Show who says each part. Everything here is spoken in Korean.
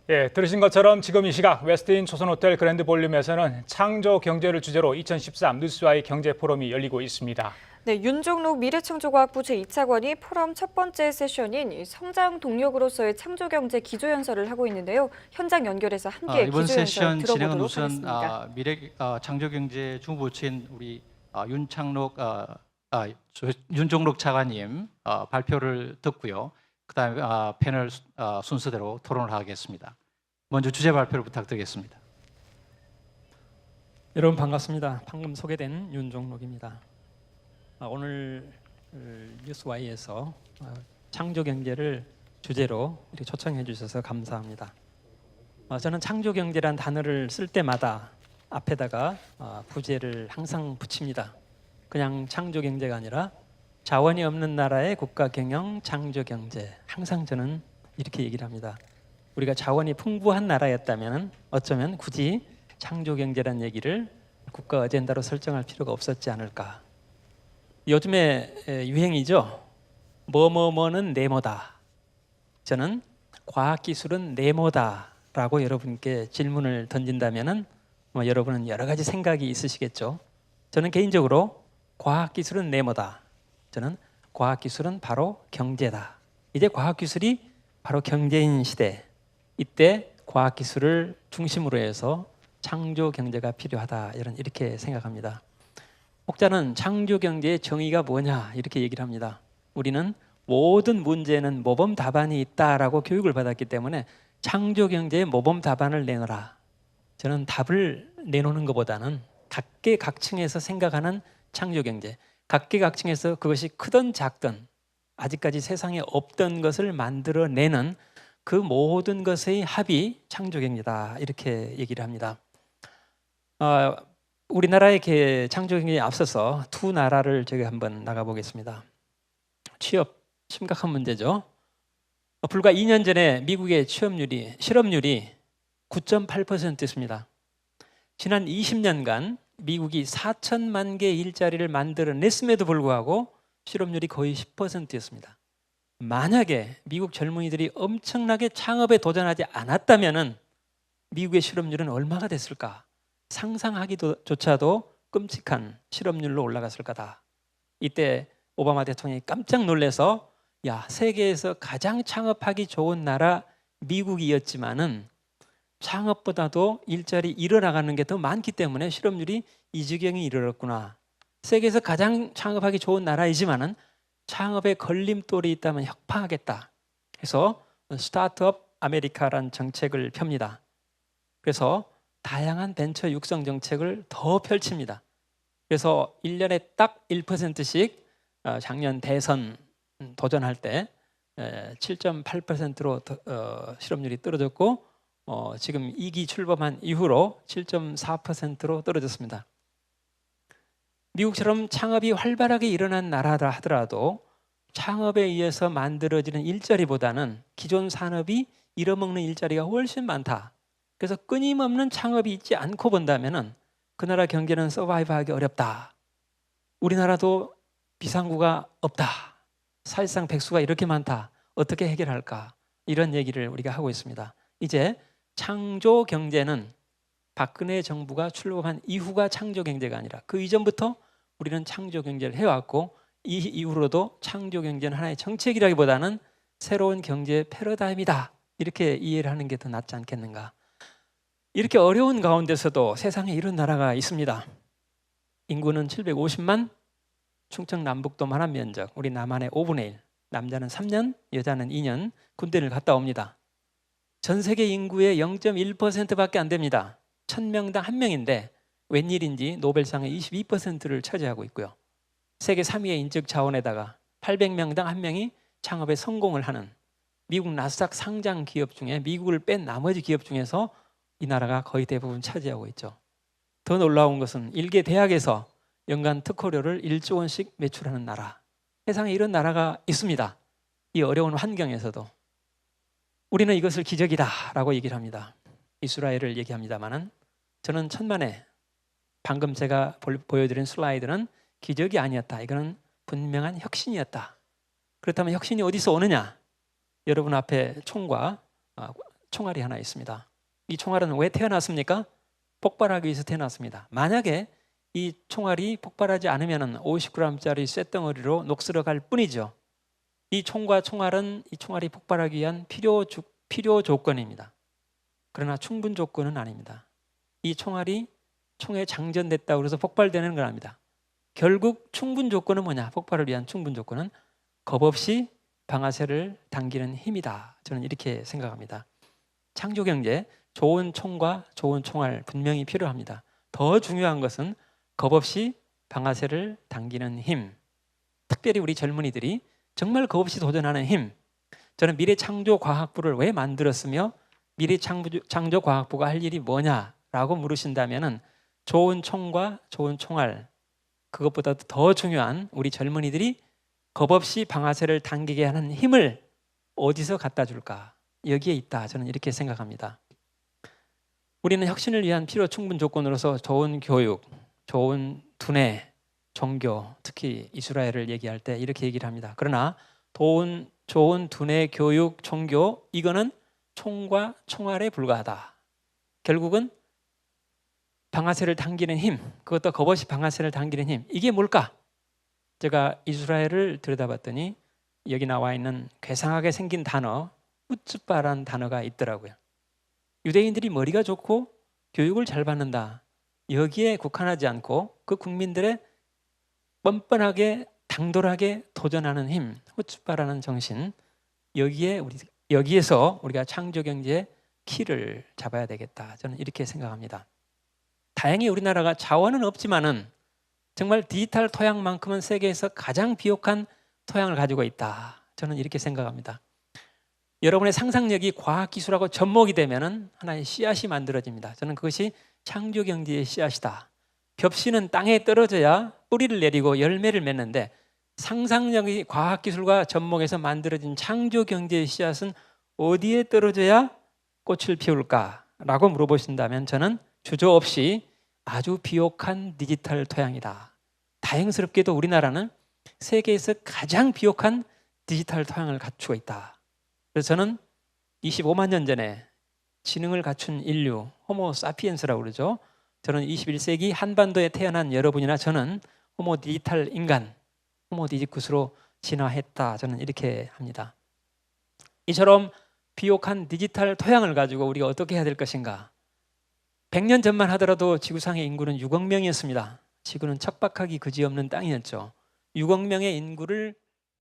Speaker 1: 예, 들으신 것처럼 지금 이 시각 웨스트인 조선호텔 그랜드 볼륨에서는 창조 경제를 주제로 2013 뉴스와의 경제 포럼이 열리고 있습니다.
Speaker 2: 네, 윤종록 미래창조과학부 제2차관이 포럼 첫 번째 세션인 성장 동력으로서의 창조경제 기조연설을 하고 있는데요. 현장 연결해서 함께
Speaker 3: 이번
Speaker 2: 기조연설
Speaker 3: 세션 진행은
Speaker 2: 들어보도록
Speaker 3: 우선
Speaker 2: 하겠습니다.
Speaker 3: 미래 창조경제 중부부처인 우리 윤종록 차관님 발표를 듣고요. 그다음에 패널 순서대로 토론을 하겠습니다. 먼저 주제 발표를 부탁드리겠습니다.
Speaker 4: 여러분 반갑습니다. 방금 소개된 윤종록입니다. 오늘 뉴스와이에서 창조 경제를 주제로 이렇게 초청해 주셔서 감사합니다. 저는 창조 경제란 단어를 쓸 때마다 앞에다가 부제를 항상 붙입니다. 그냥 창조 경제가 아니라 자원이 없는 나라의 국가 경영 창조 경제. 항상 저는 이렇게 얘기를 합니다. 우리가 자원이 풍부한 나라였다면 어쩌면 굳이 창조 경제란 얘기를 국가 어젠다로 설정할 필요가 없었지 않을까. 요즘에 유행이죠. 뭐뭐뭐는 네모다. 저는 과학기술은 네모다라고 여러분께 질문을 던진다면은 여러분은 여러 가지 생각이 있으시겠죠. 저는 개인적으로 과학기술은 네모다. 저는 과학기술은 바로 경제다. 이제 과학기술이 바로 경제인 시대. 이때 과학기술을 중심으로 해서 창조 경제가 필요하다. 이렇게 생각합니다. 혹자는 창조 경제의 정의가 뭐냐 이렇게 얘기를 합니다. 우리는 모든 문제는 모범 답안이 있다라고 교육을 받았기 때문에 창조 경제의 모범 답안을 내놓으라. 저는 답을 내놓는 것보다는 각계각층에서 생각하는 창조 경제, 각계각층에서 그것이 크든 작든 아직까지 세상에 없던 것을 만들어내는 그 모든 것의 합이 창조 경제다 이렇게 얘기를 합니다. 우리나라의 창조 경제에 앞서서 두 나라를 저희가 한번 나가보겠습니다. 취업 심각한 문제죠. 불과 2년 전에 미국의 실업률이 9.8%였습니다. 지난 20년간 미국이 4천만 개 일자리를 만들어냈음에도 불구하고 실업률이 거의 10%였습니다. 만약에 미국 젊은이들이 엄청나게 창업에 도전하지 않았다면 미국의 실업률은 얼마가 됐을까? 상상하기조차도 끔찍한 실업률로 올라갔을 거다. 이때 오바마 대통령이 깜짝 놀라서 세계에서 가장 창업하기 좋은 나라 미국이었지만은 창업보다도 일자리 잃어나가는 게 더 많기 때문에 실업률이 이 지경에 이르렀구나. 세계에서 가장 창업하기 좋은 나라이지만은 창업에 걸림돌이 있다면 혁파하겠다. 해서 스타트업 아메리카라는 정책을 펴니다. 그래서 다양한 벤처 육성 정책을 더 펼칩니다. 그래서 1년에 딱 1%씩 작년 대선 도전할 때 7.8%로 실업률이 떨어졌고 지금 2기 출범한 이후로 7.4%로 떨어졌습니다. 미국처럼 창업이 활발하게 일어난 나라라 하더라도 창업에 의해서 만들어지는 일자리보다는 기존 산업이 잃어먹는 일자리가 훨씬 많다. 그래서 끊임없는 창업이 있지 않고 본다면은 그 나라 경제는 서바이브하기 어렵다. 우리나라도 비상구가 없다. 사실상 백수가 이렇게 많다. 어떻게 해결할까? 이런 얘기를 우리가 하고 있습니다. 이제 창조 경제는 박근혜 정부가 출범한 이후가 창조 경제가 아니라 그 이전부터 우리는 창조 경제를 해왔고 이 이후로도 창조 경제는 하나의 정책이라기보다는 새로운 경제 패러다임이다. 이렇게 이해를 하는 게 더 낫지 않겠는가? 이렇게 어려운 가운데서도 세상에 이런 나라가 있습니다. 인구는 750만, 충청 남북도만 한 면적, 우리 남한의 5분의 1, 남자는 3년, 여자는 2년 군대를 갔다 옵니다. 전 세계 인구의 0.1%밖에 안 됩니다. 1000명당 1명인데 웬일인지 노벨상의 22%를 차지하고 있고요. 세계 3위의 인적 자원에다가 800명당 1명이 창업에 성공을 하는 미국 나스닥 상장 기업 중에 미국을 뺀 나머지 기업 중에서 이 나라가 거의 대부분 차지하고 있죠. 더 놀라운 것은 일개 대학에서 연간 특허료를 1조 원씩 매출하는 나라. 세상에 이런 나라가 있습니다. 이 어려운 환경에서도 우리는 이것을 기적이다라고 얘기를 합니다. 이스라엘을 얘기합니다만은 저는 천만에 방금 제가 보여드린 슬라이드는 기적이 아니었다. 이거는 분명한 혁신이었다. 그렇다면 혁신이 어디서 오느냐? 여러분 앞에 총과 총알이 하나 있습니다. 이 총알은 왜 태어났습니까? 폭발하기 위해서 태어났습니다. 만약에 이 총알이 폭발하지 않으면 50g짜리 쇳덩어리로 녹슬어 갈 뿐이죠. 이 총과 총알은 이 총알이 폭발하기 위한 필요 조건입니다. 그러나 충분 조건은 아닙니다. 이 총알이 총에 장전됐다고 해서 폭발되는 건 아닙니다. 결국 충분 조건은 뭐냐? 폭발을 위한 충분 조건은 겁 없이 방아쇠를 당기는 힘이다. 저는 이렇게 생각합니다. 창조경제, 좋은 총과 좋은 총알 분명히 필요합니다. 더 중요한 것은 겁 없이 방아쇠를 당기는 힘. 특별히 우리 젊은이들이 정말 겁 없이 도전하는 힘. 저는 미래창조과학부를 왜 만들었으며 미래창조과학부가 할 일이 뭐냐라고 물으신다면은 좋은 총과 좋은 총알, 그것보다도 더 중요한 우리 젊은이들이 겁 없이 방아쇠를 당기게 하는 힘을 어디서 갖다 줄까? 여기에 있다. 저는 이렇게 생각합니다. 우리는 혁신을 위한 필요 충분 조건으로서 좋은 교육, 좋은 두뇌, 종교, 특히 이스라엘을 얘기할 때 이렇게 얘기를 합니다. 그러나 좋은 두뇌, 교육, 종교, 이거는 총과 총알에 불과하다. 결국은 방아쇠를 당기는 힘, 그것도 겁 없이 방아쇠를 당기는 힘, 이게 뭘까? 제가 이스라엘을 들여다봤더니 여기 나와 있는 괴상하게 생긴 단어, 후츠바라는 단어가 있더라고요. 유대인들이 머리가 좋고 교육을 잘 받는다. 여기에 국한하지 않고 그 국민들의 뻔뻔하게 당돌하게 도전하는 힘, 후츠바라는 정신, 여기에서 우리가 창조경제의 키를 잡아야 되겠다. 저는 이렇게 생각합니다. 다행히 우리나라가 자원은 없지만은 정말 디지털 토양만큼은 세계에서 가장 비옥한 토양을 가지고 있다. 저는 이렇게 생각합니다. 여러분의 상상력이 과학기술하고 접목이 되면은 하나의 씨앗이 만들어집니다. 저는 그것이 창조경제의 씨앗이다. 벽씨는 땅에 떨어져야 뿌리를 내리고 열매를 맺는데 상상력이 과학기술과 접목해서 만들어진 창조경제의 씨앗은 어디에 떨어져야 꽃을 피울까라고 물어보신다면 저는 주저없이 아주 비옥한 디지털 토양이다. 다행스럽게도 우리나라는 세계에서 가장 비옥한 디지털 토양을 갖추고 있다. 그래서 저는 25만 년 전에 지능을 갖춘 인류, 호모 사피엔스라고 그러죠. 저는 21세기 한반도에 태어난 여러분이나 저는 호모 디지털 인간, 호모 디지쿠스로 진화했다. 저는 이렇게 합니다. 이처럼 비옥한 디지털 토양을 가지고 우리가 어떻게 해야 될 것인가? 100년 전만 하더라도 지구상의 인구는 6억 명이었습니다. 지구는 척박하기 그지없는 땅이었죠. 6억 명의 인구를